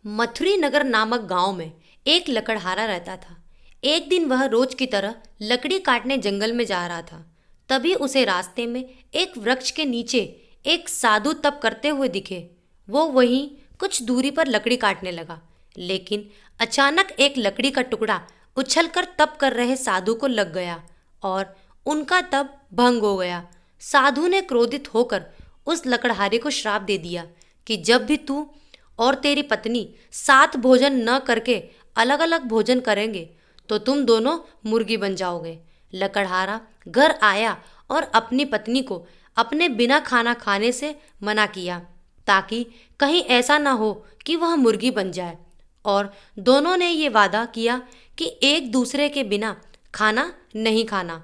मथुरी नगर नामक गांव में एक लकड़हारा रहता था। एक दिन वह रोज की तरह लकड़ी काटने जंगल में जा रहा था। तभी उसे रास्ते में एक वृक्ष के नीचे एक साधु तप करते हुए दिखे। वो वहीं कुछ दूरी पर लकड़ी काटने लगा, लेकिन अचानक एक लकड़ी का टुकड़ा उछलकर तप कर रहे साधु को लग गया और उनका तप भंग हो गया। साधु ने क्रोधित होकर उस लकड़हारे को श्राप दे दिया कि जब भी तू और तेरी पत्नी साथ भोजन न करके अलग अलग भोजन करेंगे तो तुम दोनों मुर्गी बन जाओगे। लकड़हारा घर आया और अपनी पत्नी को अपने बिना खाना खाने से मना किया ताकि कहीं ऐसा ना हो कि वह मुर्गी बन जाए, और दोनों ने ये वादा किया कि एक दूसरे के बिना खाना नहीं खाना।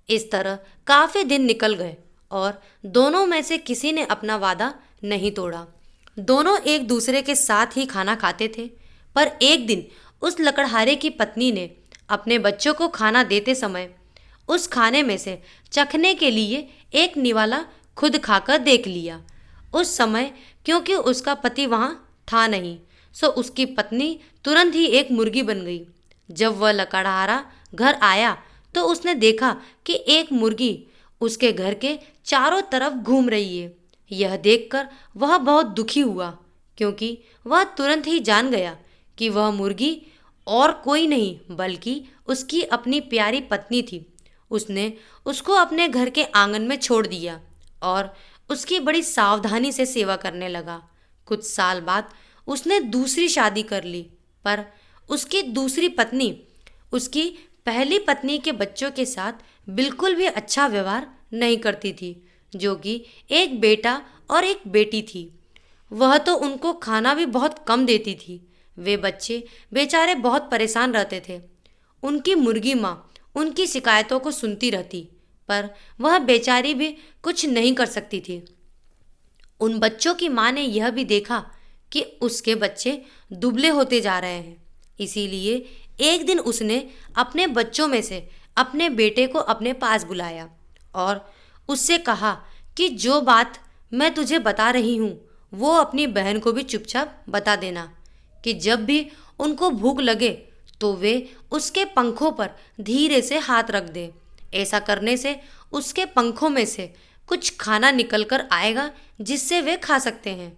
इस तरह काफ़ी दिन निकल गए और दोनों में से किसी ने अपना वादा नहीं तोड़ा। दोनों एक दूसरे के साथ ही खाना खाते थे। पर एक दिन उस लकड़हारे की पत्नी ने अपने बच्चों को खाना देते समय उस खाने में से चखने के लिए एक निवाला खुद खाकर देख लिया। उस समय क्योंकि उसका पति वहाँ था नहीं, सो उसकी पत्नी तुरंत ही एक मुर्गी बन गई। जब वह लकड़हारा घर आया तो उसने देखा कि एक मुर्गी उसके घर के चारों तरफ घूम रही है। यह देखकर वह बहुत दुखी हुआ, क्योंकि वह तुरंत ही जान गया कि वह मुर्गी और कोई नहीं बल्कि उसकी अपनी प्यारी पत्नी थी। उसने उसको अपने घर के आंगन में छोड़ दिया और उसकी बड़ी सावधानी से सेवा करने लगा। कुछ साल बाद उसने दूसरी शादी कर ली, पर उसकी दूसरी पत्नी उसकी पहली पत्नी के बच्चों के साथ बिल्कुल भी अच्छा व्यवहार नहीं करती थी, जो कि एक बेटा और एक बेटी थी। वह तो उनको खाना भी बहुत कम देती थी। वे बच्चे बेचारे बहुत परेशान रहते थे। उनकी मुर्गी माँ उनकी शिकायतों को सुनती रहती, पर वह बेचारी भी कुछ नहीं कर सकती थी। उन बच्चों की माँ ने यह भी देखा कि उसके बच्चे दुबले होते जा रहे हैं। इसीलिए एक दिन उसने अपने बच्चों में से अपने बेटे को अपने पास बुलाया और उससे कहा कि जो बात मैं तुझे बता रही हूँ वो अपनी बहन को भी चुपचाप बता देना, कि जब भी उनको भूख लगे तो वे उसके पंखों पर धीरे से हाथ रख दे। ऐसा करने से उसके पंखों में से कुछ खाना निकल कर आएगा जिससे वे खा सकते हैं।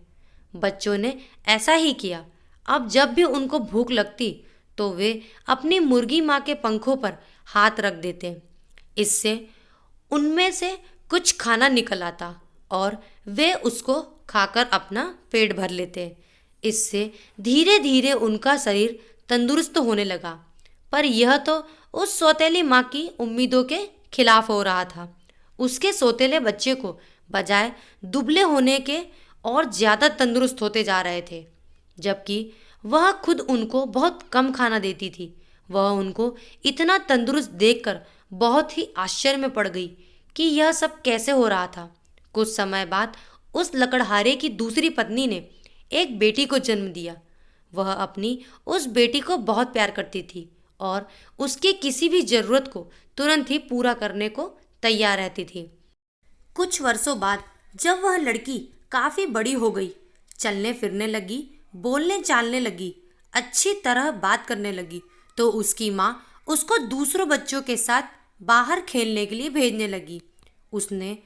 बच्चों ने ऐसा ही किया। अब जब भी उनको भूख लगती तो वे अपनी मुर्गी माँ के पंखों पर हाथ रख देते। इससे उनमें से कुछ खाना निकल आता और वे उसको खाकर अपना पेट भर लेते। इससे धीरे धीरे उनका शरीर तंदुरुस्त होने लगा। पर यह तो उस सौतेली माँ की उम्मीदों के खिलाफ हो रहा था। उसके सौतेले बच्चे को बजाय दुबले होने के और ज़्यादा तंदुरुस्त होते जा रहे थे, जबकि वह खुद उनको बहुत कम खाना देती थी। वह उनको इतना तंदुरुस्त देखकर बहुत ही आश्चर्य में पड़ गई कि यह सब कैसे हो रहा था। कुछ समय बाद उस लकड़हारे की दूसरी पत्नी ने एक बेटी को जन्म दिया। वह अपनी उस बेटी को बहुत प्यार करती थी और उसकी किसी भी ज़रूरत को तुरंत ही पूरा करने को तैयार रहती थी। कुछ वर्षों बाद जब वह लड़की काफ़ी बड़ी हो गई, चलने फिरने लगी, बोलने चालने लगी, अच्छी तरह बात करने लगी, तो उसकी माँ उसको दूसरों बच्चों के साथ बाहर खेलने के लिए भेजने लगी। उसने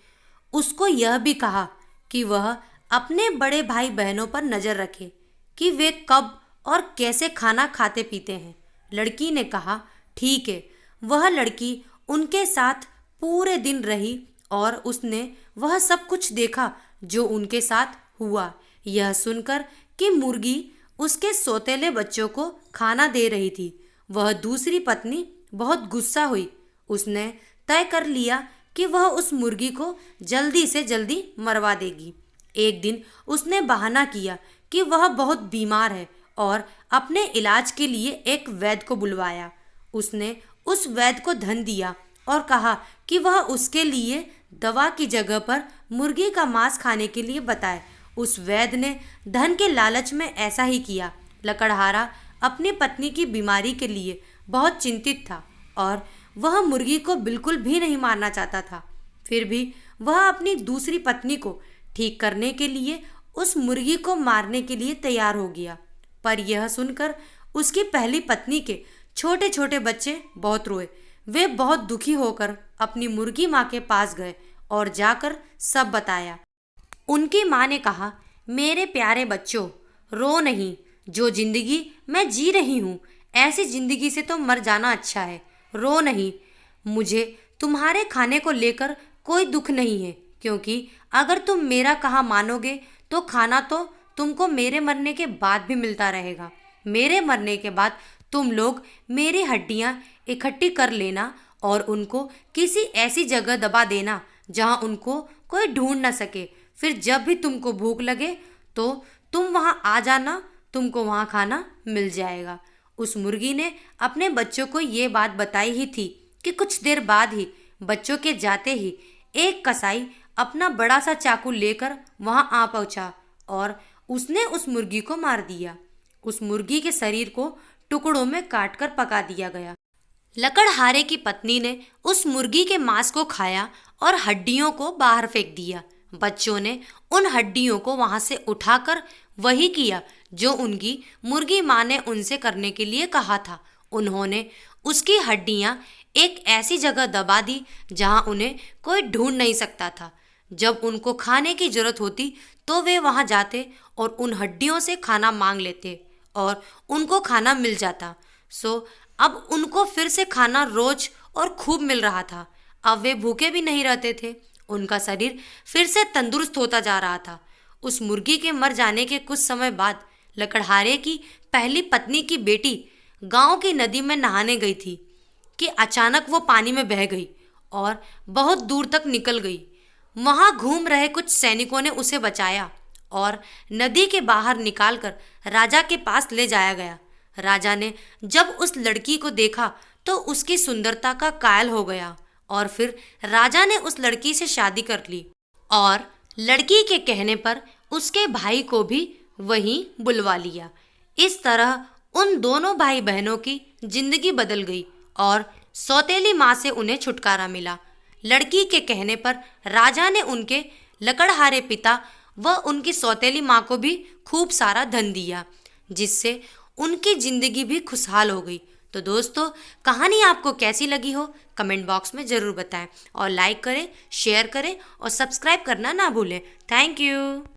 उसको यह भी कहा कि वह अपने बड़े भाई बहनों पर नज़र रखे कि वे कब और कैसे खाना खाते पीते हैं। लड़की ने कहा ठीक है। वह लड़की उनके साथ पूरे दिन रही और उसने वह सब कुछ देखा जो उनके साथ हुआ। यह सुनकर कि मुर्गी उसके सौतेले बच्चों को खाना दे रही थी, वह दूसरी पत्नी बहुत गुस्सा हुई। उसने तय कर लिया कि वह उस मुर्गी को जल्दी से जल्दी मरवा देगी। एक दिन उसने बहाना किया कि वह बहुत बीमार है और अपने इलाज के लिए एक वैद्य को बुलवाया। उसने उस वैद्य को धन दिया और कहा कि वह उसके लिए दवा की जगह पर मुर्गी का मांस खाने के लिए बताए। उस वैद्य ने धन के लालच में ऐसा ही किया। लकड़हारा अपनी पत्नी की बीमारी के लिए बहुत चिंतित था और वह मुर्गी को बिल्कुल भी नहीं मारना चाहता था। फिर भी वह अपनी दूसरी पत्नी को ठीक करने के लिए उस मुर्गी को मारने के लिए तैयार हो गया। पर यह सुनकर उसकी पहली पत्नी के छोटे छोटे बच्चे बहुत रोए। वे बहुत दुखी होकर अपनी मुर्गी माँ के पास गए और जाकर सब बताया। उनकी माँ ने कहा, मेरे प्यारे बच्चों, रो नहीं। जो जिंदगी मैं जी रही हूँ, ऐसी जिंदगी से तो मर जाना अच्छा है। रो नहीं। मुझे तुम्हारे खाने को लेकर कोई दुख नहीं है, क्योंकि अगर तुम मेरा कहा मानोगे तो खाना तो तुमको मेरे मरने के बाद भी मिलता रहेगा। मेरे मरने के बाद तुम लोग मेरी हड्डियाँ इकट्ठी कर लेना और उनको किसी ऐसी जगह दबा देना जहाँ उनको कोई ढूंढ न सके। फिर जब भी तुमको भूख लगे तो तुम वहाँ आ जाना, तुमको वहाँ खाना मिल जाएगा। उस मुर्गी ने अपने बच्चों को ये बात बताई ही थी कि कुछ देर बाद ही बच्चों के जाते ही एक कसाई अपना बड़ा सा चाकू लेकर वहाँ आ पहुँचा और उसने उस मुर्गी को मार दिया। उस मुर्गी के शरीर को टुकड़ों में काटकर पका दिया गया। लकड़हारे की पत्नी ने उस मुर्गी के मांस को खाया और हड्डियों को बाहर फेंक दिया। बच्चों ने उन हड्डियों को वहां से उठाकर वही किया जो उनकी मुर्गी माँ ने उनसे करने के लिए कहा था। उन्होंने उसकी हड्डियां एक ऐसी जगह दबा दी जहां उन्हें कोई ढूंढ नहीं सकता था। जब उनको खाने की जरूरत होती तो वे वहां जाते और उन हड्डियों से खाना मांग लेते और उनको खाना मिल जाता। अब उनको फिर से खाना रोज और खूब मिल रहा था। अब वे भूखे भी नहीं रहते थे। उनका शरीर फिर से तंदुरुस्त होता जा रहा था। उस मुर्गी के मर जाने के कुछ समय बाद लकड़हारे की पहली पत्नी की बेटी गांव की नदी में नहाने गई थी कि अचानक वो पानी में बह गई और बहुत दूर तक निकल गई। वहां घूम रहे कुछ सैनिकों ने उसे बचाया और नदी के बाहर निकालकर राजा के पास ले जाया गया। राजा ने जब उस लड़की को देखा तो उसकी सुंदरता का कायल हो गया और फिर राजा ने उस लड़की से शादी कर ली और लड़की के कहने पर उसके भाई को भी वहीं बुलवा लिया। इस तरह उन दोनों भाई बहनों की जिंदगी बदल गई और सौतेली माँ से उन्हें छुटकारा मिला। लड़की के कहने पर राजा ने उनके लकड़हारे पिता व उनकी सौतेली माँ को भी खूब सारा धन दिया, जिससे उनकी जिंदगी भी खुशहाल हो गई। तो दोस्तों, कहानी आपको कैसी लगी हो कमेंट बॉक्स में ज़रूर बताएं और लाइक करें, शेयर करें और सब्सक्राइब करना ना भूलें। Thank you.